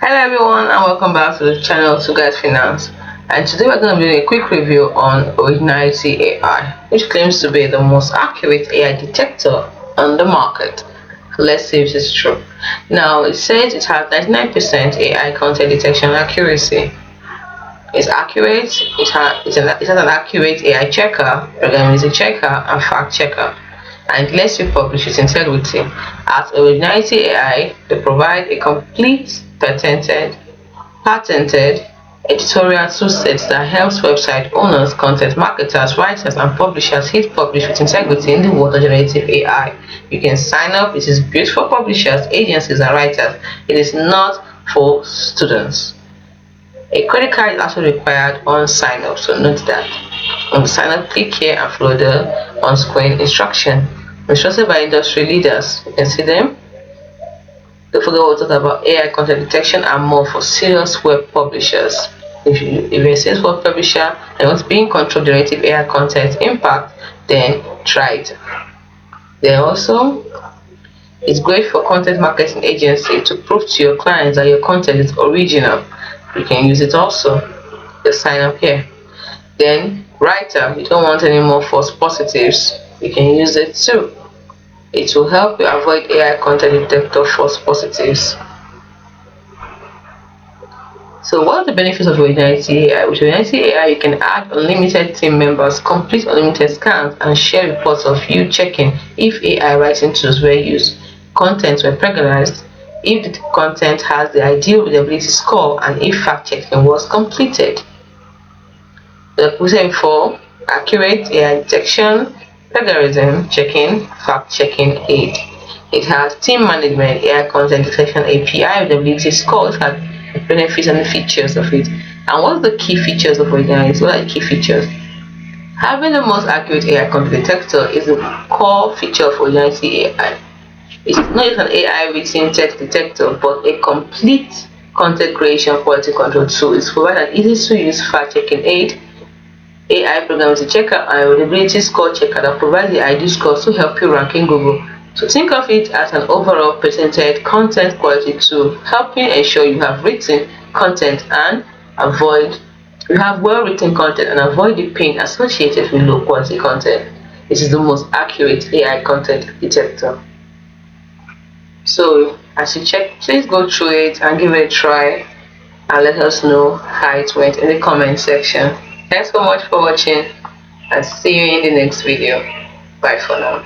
Hello everyone and welcome back to the channel Twoguysfinance, and today we're going to be doing a quick review on Originality AI, which claims to be the most accurate AI detector on the market. Let's see if it's true. Now it says it has 99% AI content detection accuracy. It's accurate, it has an accurate AI checker, programmability checker and fact checker, and it lets you publish with integrity. At Originality AI, they provide a complete patented editorial toolset that helps website owners, content marketers, writers, and publishers hit publish with integrity in the world of generative AI. You can sign up. It is built for publishers, agencies, and writers. It is not for students. A credit card is also required on sign up, so note that. On the sign up, click here and follow the on-screen instruction. Instructed by industry leaders. You can see them. Don't forget we'll talk about AI content detection and more for serious web publishers. If you're a serious web publisher and you want to be in control of generative AI content impact, then try it. Then also, it's great for content marketing agency to prove to your clients that your content is original. You can use it also. Just sign up here. Then writer, you don't want any more false positives. You can use it too. It will help you avoid AI content detector false positives. So what are the benefits of Originality AI? With Originality AI, you can add unlimited team members, complete unlimited scans, and share reports of you checking if AI writing tools were used, contents were plagiarized, if the content has the ideal readability score, and if fact-checking was completed. Like we said before, accurate AI detection, plagiarism checking, fact-checking aid. It has team management, AI content detection API, readability score. It has the benefits and the features of it. And what's the key features of Originality? What are the key features? Having the most accurate AI content detector is the core feature of Originality AI. It's not just an AI written text detector, but a complete content creation quality control tool. It provides an easy to use fact-checking aid, AI programmability checker, and readability score checker that provides the ideal scores to help you rank in Google. So think of it as an overall patented content quality tool, helping ensure you have written content and you have well-written content and avoid the pain associated with low-quality content. This is the most accurate AI content detector. So as you check, please go through it and give it a try and let us know how it went in the comment section. Thanks so much for watching and see you in the next video. Bye for now.